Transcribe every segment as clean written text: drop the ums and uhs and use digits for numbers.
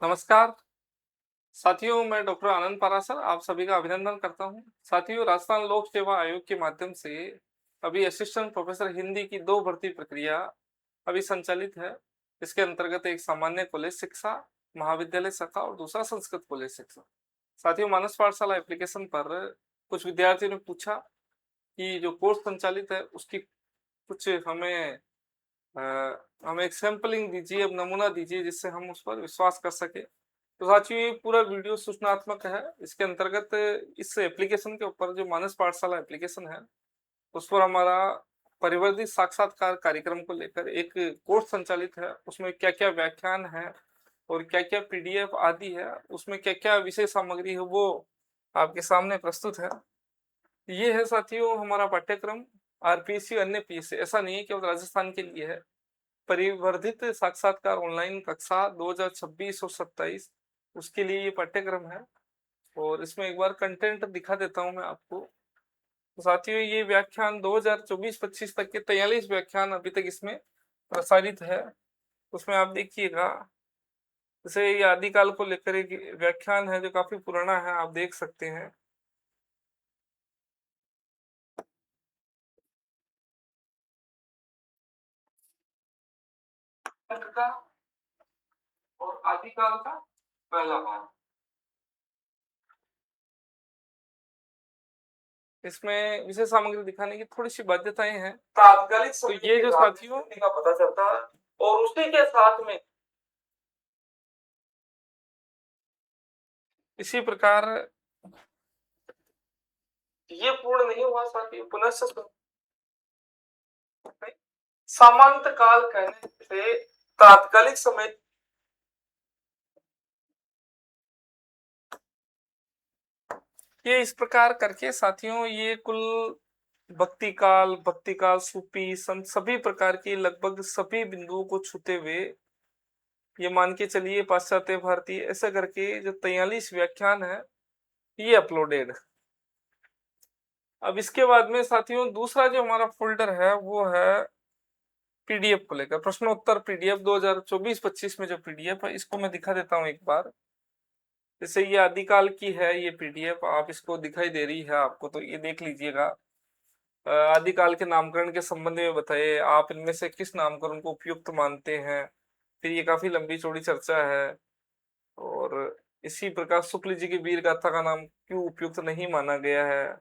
नमस्कार साथियों, मैं डॉक्टर आनंद पारासर आप सभी का अभिनंदन करता हूं। साथियों, राजस्थान लोक सेवा आयोग के माध्यम से अभी असिस्टेंट प्रोफेसर हिंदी की 2 भर्ती प्रक्रिया अभी संचालित है। इसके अंतर्गत एक सामान्य कॉलेज शिक्षा महाविद्यालय शाखा और दूसरा संस्कृत कॉलेज शिक्षा। साथियों, मानस पाठशाला एप्लीकेशन पर कुछ विद्यार्थियों ने पूछा कि जो कोर्स संचालित है उसकी कुछ अ, हमें एक सैंपलिंग दीजिए, अब नमूना दीजिए जिससे हम उस पर विश्वास कर सके। तो साथियों, ये पूरा वीडियो सूचनात्मक है। इसके अंतर्गत इस एप्लीकेशन के ऊपर जो मानस पाठशाला एप्लीकेशन है उस पर हमारा परिवर्धित साक्षात्कार कार्यक्रम को लेकर एक कोर्स संचालित है। उसमें क्या क्या व्याख्यान है और क्या क्या पीडीएफ आदि है, उसमें क्या क्या विषय सामग्री है, वो आपके सामने प्रस्तुत है। ये है साथियों हमारा पाठ्यक्रम। आरपीएससी अन्य पीएससी ऐसा नहीं है केवल राजस्थान के लिए है। परिवर्धित साक्षात्कार ऑनलाइन कक्षा 2026 और 27 उसके लिए ये पाठ्यक्रम है। और इसमें एक बार कंटेंट दिखा देता हूं मैं आपको। तो साथियों, ये व्याख्यान 2024-25 तक के 43 व्याख्यान अभी तक इसमें प्रसारित है। उसमें आप देखिएगा, जैसे ये आदिकाल को लेकर एक व्याख्यान है जो काफी पुराना है, आप देख सकते हैं। का और आदिकाल का पहला भाग, इसमें विषय सामग्री दिखाने की थोड़ी सी बाध्यताएं हैं। तात्कालिक तो ये जो साथियों का पता चलता है और उसी के साथ में इसी प्रकार ये पूर्ण नहीं हुआ साथियों। पुनः सामंत काल कहने से तात्कालिक समय, ये इस प्रकार करके साथियों ये कुल भक्ति काल सूफी संत सभी प्रकार की लगभग सभी बिंदुओं को छूते हुए ये मान के चलिए पाश्चात्य भारतीय ऐसा करके जो 43 व्याख्यान है ये अपलोडेड। अब इसके बाद में साथियों दूसरा जो हमारा फोल्डर है वो है पीडीएफ को लेकर प्रश्नोत्तर पीडीएफ 2024-25 में जो पीडीएफ है इसको मैं दिखा देता हूं एक बार। जैसे ये आदिकाल की है ये पीडीएफ, आप इसको दिखाई दे रही है आपको, तो ये देख लीजिएगा। आदिकाल के नामकरण के संबंध में बताइए, आप इनमें से किस नामकरण को उपयुक्त मानते हैं। फिर ये काफी लंबी चौड़ी चर्चा है। और इसी प्रकार शुक्ल जी की वीर गाथा का नाम क्यों उपयुक्त नहीं माना गया है,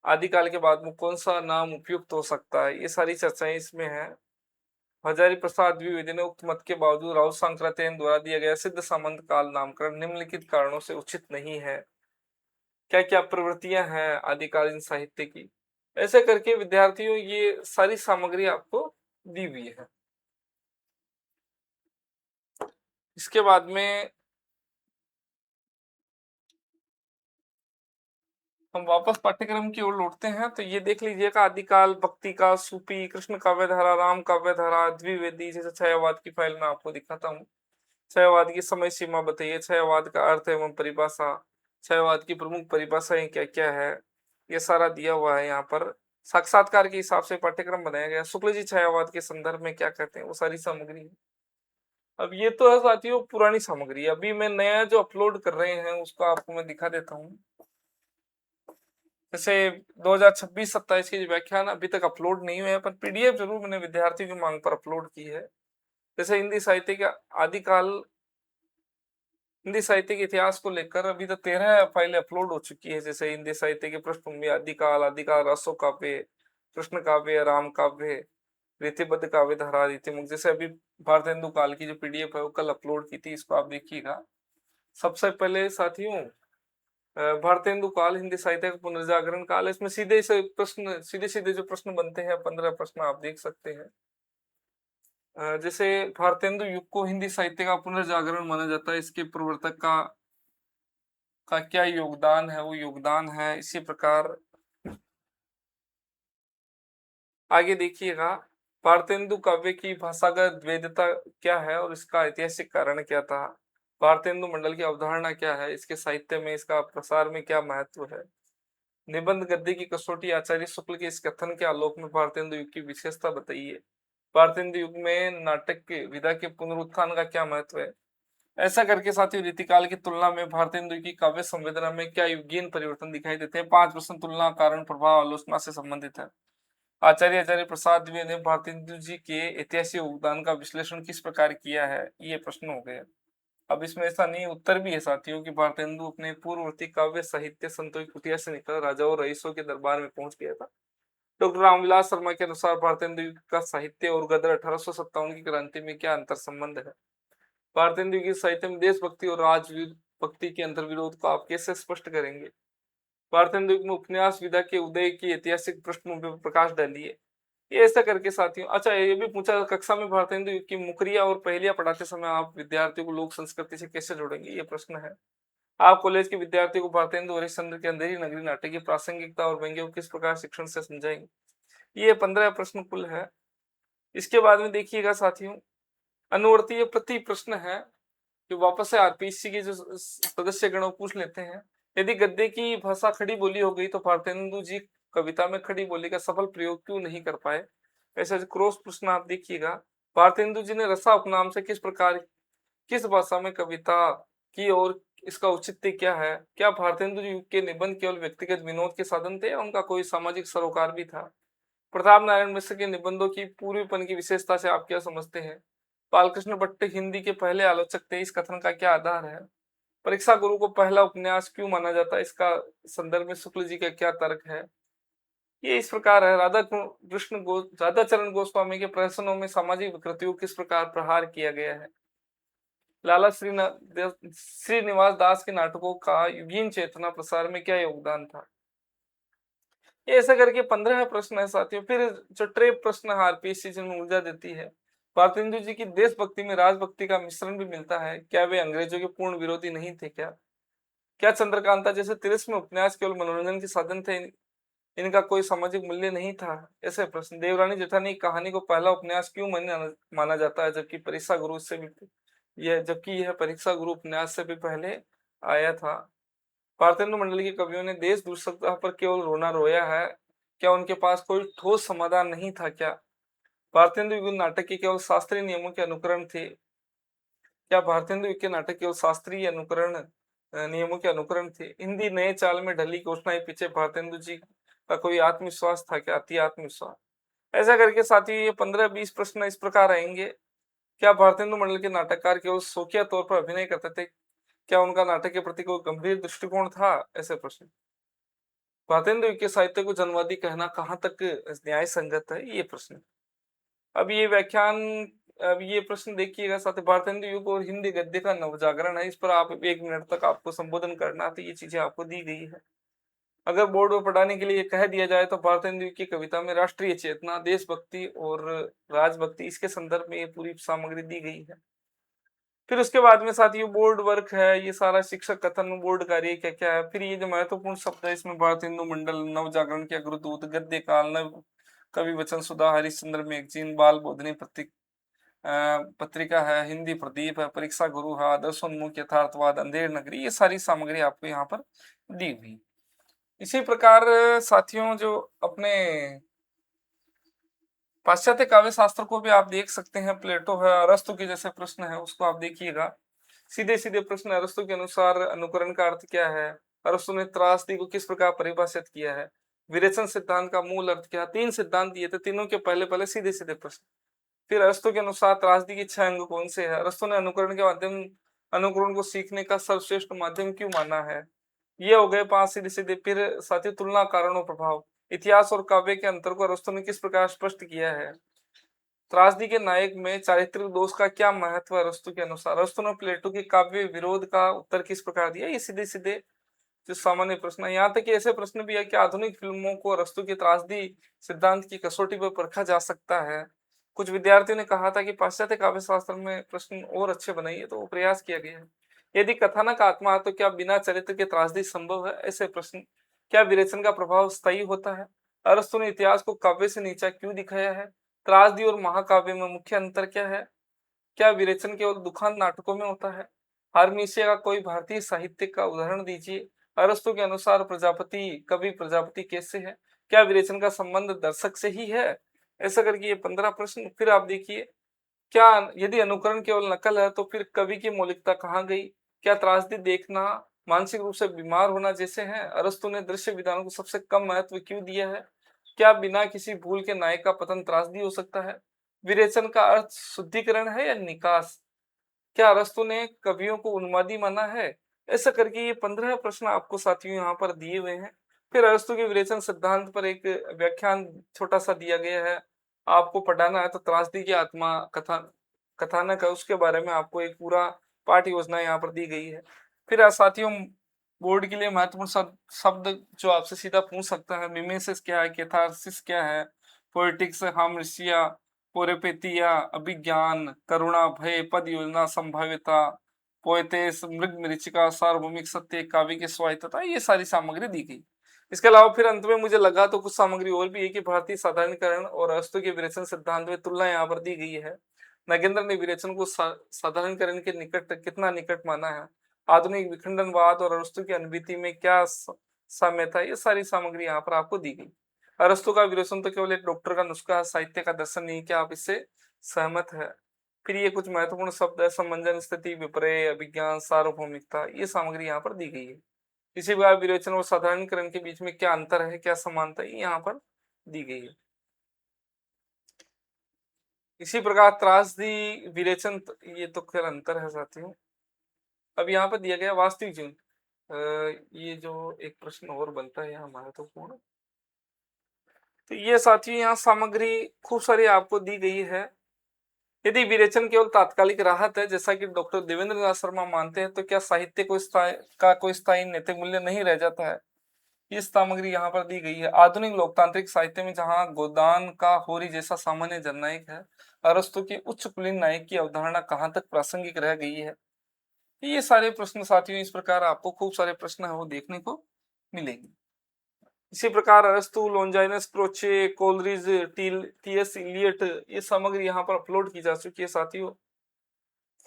आदिकाल के बाद में कौन सा नाम उपयुक्त हो सकता है, ये सारी चर्चाएं इसमें है। हजारी प्रसाद द्विवेदी ने उक्त मत के बावजूद राउत सांक्रात्यायन द्वारा दिया गया सिद्ध सामंत काल नामकरण निम्नलिखित कारणों से उचित नहीं है। क्या क्या प्रवृत्तियां हैं आदिकालीन साहित्य की, ऐसे करके विद्यार्थियों ये सारी सामग्री आपको दी हुई है। इसके बाद में हम वापस पाठ्यक्रम की ओर लौटते हैं। तो ये देख लीजिएगा, आदिकाल भक्ति का सूफी कृष्ण काव्य धारा राम काव्य धारा द्विवेदी जैसे छायावाद की फाइल में आपको दिखाता हूँ। छायावाद की समय सीमा बताइए, छायावाद का अर्थ एवं परिभाषा, छायावाद की प्रमुख परिभाषाएं क्या क्या है, ये सारा दिया हुआ है यहाँ पर। साक्षात्कार के हिसाब से पाठ्यक्रम बनाया गया। शुक्ल जी छायावाद के संदर्भ में क्या कहते हैं वो सारी सामग्री है। अब ये तो है साथियों पुरानी सामग्री। अभी मैं नया जो अपलोड कर रहे हैं उसको आपको मैं दिखा देता हूँ। जैसे 2026-27 की व्याख्यान अभी तक अपलोड नहीं हुए हैं, पर पीडीएफ जरूर मैंने विद्यार्थियों की मांग पर अपलोड की है। जैसे हिंदी साहित्य के आदिकाल, हिंदी साहित्य के इतिहास को लेकर अभी तो 13 फाइलें अपलोड हो चुकी है। जैसे हिंदी साहित्य की पृष्ठभूमि आदिकाल, आदिकाल रासो काव्य, कृष्ण काव्य, राम काव्य, रीतिबद्ध काव्य धारा, रीतिमुख, जैसे अभी भारतेंदु काल की जो पीडीएफ है वो कल अपलोड की थी, इसको आप देखिएगा। सबसे पहले साथियों भारतेंदु काल हिंदी साहित्य का पुनर्जागरण काल है। इसमें सीधे से प्रश्न, सीधे सीधे जो प्रश्न बनते हैं 15 प्रश्न आप देख सकते हैं। जैसे भारतेंदु युग को हिंदी साहित्य का पुनर्जागरण माना जाता है, इसके प्रवर्तक का क्या योगदान है, वो योगदान है। इसी प्रकार आगे देखिएगा, भारतेंदु काव्य की भाषागत वैधता क्या है और इसका ऐतिहासिक कारण क्या था, भारतेंदु मंडल की अवधारणा क्या है, इसके साहित्य में इसका प्रसार में क्या महत्व है, निबंध गद्य की कसौटी आचार्य शुक्ल के इस कथन के आलोक में भारतेंदु युग की विशेषता बताइए, भारतेंदु युग में नाटक के विधा के पुनरुत्थान का क्या महत्व है। ऐसा करके साथियों रीतिकाल की तुलना में भारतेंदु की काव्य संवेदना में क्या युगीन परिवर्तन दिखाई देते हैं? 5 प्रश्न तुलना, कारण, प्रभाव, आलोचना से संबंधित है। आचार्य प्रसाद द्विवेदी ने भारतेंदु जी के ऐतिहासिक योगदान का विश्लेषण किस प्रकार किया है? ये प्रश्न हो गया। अब इसमें ऐसा नहीं, उत्तर भी है साथियों कि भारतेंदु अपने पूर्ववर्ती काव्य साहित्य संतों की कुटिया से निकल राजाओं और रईसों के दरबार में पहुंच गया था। डॉक्टर रामविलास शर्मा के अनुसार भारतेंदु का साहित्य और गदर 1857 की क्रांति में क्या अंतर संबंध है? भारतेंदु की साहित्य में देशभक्ति और राजभक्ति के अंतर्विरोध को आप कैसे स्पष्ट करेंगे? भारतेंदु में उपन्यास विधा के उदय की ऐतिहासिक पृष्ठभूमि पर प्रकाश डालिए। ये ऐसा करके साथियों, अच्छा ये भी पूछा कक्षा में भारतेंदु की मुखरिया और पहेलियां पढ़ाते समय आप विद्यार्थियों को लोक संस्कृति से कैसे जोड़ेंगे? ये प्रश्न है। आप कॉलेज के विद्यार्थियों को भारतेंदु हरिश्चंद्र के अंधेरी नगरी नाटक की प्रासंगिकता और व्यंग्य को किस प्रकार शिक्षण से समझाएंगे? ये 15 प्रश्न कुल है। इसके बाद में देखिएगा साथियों, अनुवर्तीय प्रति प्रश्न है जो वापस से आरपीसी के जो सदस्य गणों पूछ लेते हैं। यदि गद्य की भाषा खड़ी बोली हो गई तो भारतेंदु जी कविता में खड़ी बोली का सफल प्रयोग क्यों नहीं कर पाए? ऐसा क्रॉस प्रश्न आप देखिएगा। भारतेंदु जी ने रसा उपनाम से किस भाषा में कविता की और इसका औचित्य क्या है? क्या भारतेंदु जी के निबंध केवल व्यक्तिगत विनोद के साधन थे या उनका कोई सामाजिक सरोकार भी था? प्रताप नारायण मिश्र के निबंधों की पूर्वीपन की विशेषता से आप क्या समझते हैं? बालकृष्ण भट्ट हिंदी के पहले आलोचक थे, इस कथन का क्या आधार है? परीक्षा गुरु को पहला उपन्यास क्यों माना जाता है, इसका संदर्भ में शुक्ल जी का क्या तर्क है? ये इस प्रकार है। राधाचरण गोस्वामी के प्रहसनों में सामाजिक विकृतियों किस प्रकार प्रहार किया गया है? लाला श्रीनिवास दास के नाटकों का युगीन चेतना प्रसार में क्या योगदान था? ये ऐसा करके 15 प्रश्न है साथियों। फिर जो ट्रेप प्रश्न आरपीएससी जिनमें ऊर्जा देती है, भारतेंदु जी की देशभक्ति में राजभक्ति का मिश्रण भी मिलता है। क्या वे अंग्रेजों के पूर्ण विरोधी नहीं थे? क्या चंद्रकांता जैसे तिरस्म उपन्यास केवल मनोरंजन के साधन थे, इनका कोई सामाजिक मूल्य नहीं था? ऐसे प्रश्न। देवरानी जेठानी कहानी को पहला उपन्यास क्यों माना जाता है, जबकि यह परीक्षा गुरु उपन्यास से भी पहले आया था? भारतेंदु मंडल के कवियों ने देश दुर्सत्ता पर केवल रोना रोया है, क्या उनके पास कोई ठोस समाधान नहीं था? क्या भारतेंदु नाटक के केवल शास्त्रीय नियमों के अनुकरण थे? क्या भारतेंदु के नाटक केवल शास्त्रीय अनुकरण नियमों के अनुकरण थे? हिंदी नए चाल में ढली घोषणाएं पीछे भारतेंदु जी का कोई आत्मविश्वास था क्या, अति आत्मविश्वास? ऐसा करके साथियों ये 15-20 प्रश्न इस प्रकार आएंगे। क्या भारतेंदु मंडल के नाटककार केवल शौकिया तौर पर अभिनय करते थे? क्या उनका नाटक के प्रति कोई गंभीर दृष्टिकोण था? ऐसे प्रश्न। भारतेंदु के साहित्य को जनवादी कहना कहाँ तक न्याय संगत है? ये प्रश्न। अब ये प्रश्न देखिएगा साथ, भारतेंदु युग और हिंदी गद्य का नवजागरण है, इस पर आप 1 मिनट तक आपको संबोधन करना, तो ये चीजें आपको दी गई है। अगर बोर्ड में पढ़ाने के लिए कह दिया जाए तो भारतेंदु की कविता में राष्ट्रीय चेतना, देशभक्ति और राजभक्ति, इसके संदर्भ में ये पूरी सामग्री दी गई है। फिर उसके बाद में साथियों बोर्ड वर्क है, ये सारा शिक्षक कथन बोर्ड कार्य क्या क्या है। फिर ये जो महत्वपूर्ण शब्द है इसमें भारतेंदु मंडल, नवजागरण के अग्रदूत, गद्य काल, नव कवि वचन सुधा, हरिश्चंद्र मैगजीन, बाल बोधनी पत्रिका है, हिंदी प्रदीप है, परीक्षा गुरु है, आदर्शोन्मुख, यथार्थवाद, अंधेर नगरी, ये सारी सामग्री आपको यहाँ पर दी हुई। इसी प्रकार साथियों जो अपने पाश्चात्य काव्य शास्त्र को भी आप देख सकते हैं। प्लेटो है, अरस्तु के जैसे प्रश्न है उसको आप देखिएगा। सीधे सीधे प्रश्न। अरस्तु के अनुसार अनुकरण का अर्थ क्या है? अरस्तु ने त्रासदी को किस प्रकार परिभाषित किया है? विरेचन सिद्धांत का मूल अर्थ क्या? 3 सिद्धांत दिए थे, तीनों के पहले पहले सीधे सीधे प्रश्न। फिर अरस्तु के अनुसार त्रासदी के 6 अंग कौन से है? अरस्तु ने अनुकरण को सीखने का सर्वश्रेष्ठ माध्यम क्यों माना है? ये हो गए 5 सीधे सीधे। फिर साथी तुलना, कारण और प्रभाव। इतिहास और काव्य के अंतर को अरस्तु ने किस प्रकार स्पष्ट किया है? त्रासदी के नायक में चारित्रिक दोष का क्या महत्व है अरस्तु के अनुसार? अरस्तु ने प्लेटो के काव्य विरोध का उत्तर किस प्रकार दिया? ये सीधे सीधे जो सामान्य प्रश्न है। यहाँ तक कि ऐसे प्रश्न भी है कि आधुनिक फिल्मों को अरस्तु की त्रासदी सिद्धांत की कसौटी पर परखा जा सकता है। कुछ विद्यार्थियों ने कहा था कि पाश्चात्य काव्य शास्त्र में प्रश्न और अच्छे बनाइए, तो वो प्रयास किया गया है। यदि कथानक आत्मा है तो क्या बिना चरित्र के त्रासदी संभव है? ऐसे प्रश्न। क्या विरेचन का प्रभाव स्थायी होता है? अरस्तु ने इतिहास को काव्य से नीचा क्यों दिखाया है? त्रासदी और महाकाव्य में मुख्य अंतर क्या है? क्या विरेचन केवल दुखांत नाटकों में होता है? हारमीसिया का कोई भारतीय साहित्य का उदाहरण दीजिए। अरस्तु के अनुसार कवि प्रजापति कैसे है? क्या विरेचन का संबंध दर्शक से ही है? ऐसा करके ये 15 प्रश्न। फिर आप देखिए क्या यदि अनुकरण केवल नकल है तो फिर कवि की मौलिकता कहाँ गई? क्या त्रासदी देखना मानसिक रूप से बीमार होना जैसे हैं? अरस्तु ने दृश्य विधानों को सबसे कम महत्व क्यों दिया है? क्या बिना किसी भूल के नायक का पतन त्रासदी हो सकता है? विरेचन का अर्थ शुद्धिकरण है या निकास? क्या अरस्तु ने कवियों को उन्मादी माना है? ऐसा करके ये 15 प्रश्न आपको साथियों यहाँ पर दिए हुए हैं। फिर अरस्तु के विरेचन सिद्धांत पर एक व्याख्यान छोटा सा दिया गया है। आपको पढ़ाना है तो त्रासदी की आत्मा कथानक है, उसके बारे में आपको एक पूरा पाठ योजना यहाँ पर दी गई है। फिर साथियों, बोर्ड के लिए महत्वपूर्ण शब्द जो आपसे सीधा पूछ सकता है, मिमेसिस क्या है, कैथारसिस क्या है, पोएटिक्स, हामृष्या, पोरेपेतिया, अभिज्ञान, करुणा, भय, पद योजना, संभाव्यता, पोएतेस, मृग मरीचिका, सार्वभौमिक सत्य, काव्य की स्वायत्तता, ये सारी सामग्री दी गई। इसके अलावा फिर अंत में मुझे लगा तो कुछ सामग्री और भी है कि भारतीय साधारणीकरण और अरस्तु के विरेचन सिद्धांत में तुलना यहाँ पर दी गई है। नगेंद्र ने विरेचन को साधारणीकरण के निकट कितना निकट माना है, आधुनिक विखंडनवाद और अरस्तु की अनुभूति में क्या साम्यता है, ये सारी सामग्री यहाँ पर आपको दी गई। अरस्तु का विरेचन तो केवल एक डॉक्टर का नुस्खा है, साहित्य का दर्शन नहीं। क्या आप इससे सहमत है? फिर ये कुछ महत्वपूर्ण शब्द है, सम्मंजन, स्थिति, विपर्य, अभिज्ञान, सार्वभौमिकता, ये सामग्री यहाँ पर दी गई है। इसी प्रकार विरेचन और साधारणीकरण के बीच में क्या अंतर है, क्या समानता है, यहाँ पर दी गई है। इसी प्रकार त्रासदी, विरेचन, ये तो खैर अंतर है साथियों। अब यहाँ पर दिया गया वास्तविक जीवन, ये जो एक प्रश्न और बनता है यहाँ महत्वपूर्ण, तो ये साथियों यहाँ सामग्री खूब सारी आपको दी गई है। यदि विरेचन केवल तात्कालिक राहत है, जैसा कि डॉक्टर देवेंद्र नाथ शर्मा मानते हैं, तो क्या साहित्य कोई स्थायी नैतिक मूल्य नहीं रह जाता है? ये सामग्री यहाँ पर दी गई है। आधुनिक लोकतांत्रिक साहित्य में जहाँ गोदान का होरी जैसा सामान्य जननायक है, अरस्तु की उच्च कुलीन नायक की अवधारणा कहाँ तक प्रासंगिक रह गई है? ये सारे प्रश्न साथियों, इस प्रकार आपको खूब सारे प्रश्न है वो देखने को मिलेंगे। इसी प्रकार अरस्तु, लॉन्जाइनस, क्रोचे, कोलरिज, टीएस इलियट, ये सामग्री यहाँ पर अपलोड की जा चुकी है साथियों।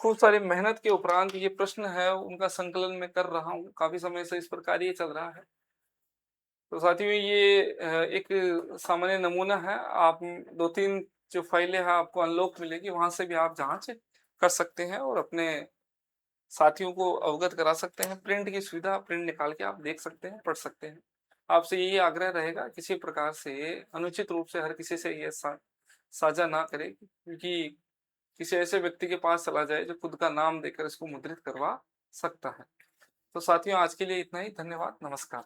खूब सारी मेहनत के उपरांत ये प्रश्न है उनका संकलन मैं कर रहा हूँ, काफी समय से इस प्रकार ये चल रहा है। तो साथियों ये एक सामान्य नमूना है। आप 2-3 जो फाइलें हैं आपको अनलॉक मिलेगी, वहां से भी आप जांच कर सकते हैं और अपने साथियों को अवगत करा सकते हैं। प्रिंट की सुविधा, प्रिंट निकाल के आप देख सकते हैं, पढ़ सकते हैं। आपसे यही आग्रह रहेगा, किसी प्रकार से अनुचित रूप से हर किसी से ये साझा ना करें, क्योंकि किसी ऐसे व्यक्ति के पास चला जाए जो खुद का नाम देकर इसको मुद्रित करवा सकता है। तो साथियों आज के लिए इतना ही। धन्यवाद, नमस्कार।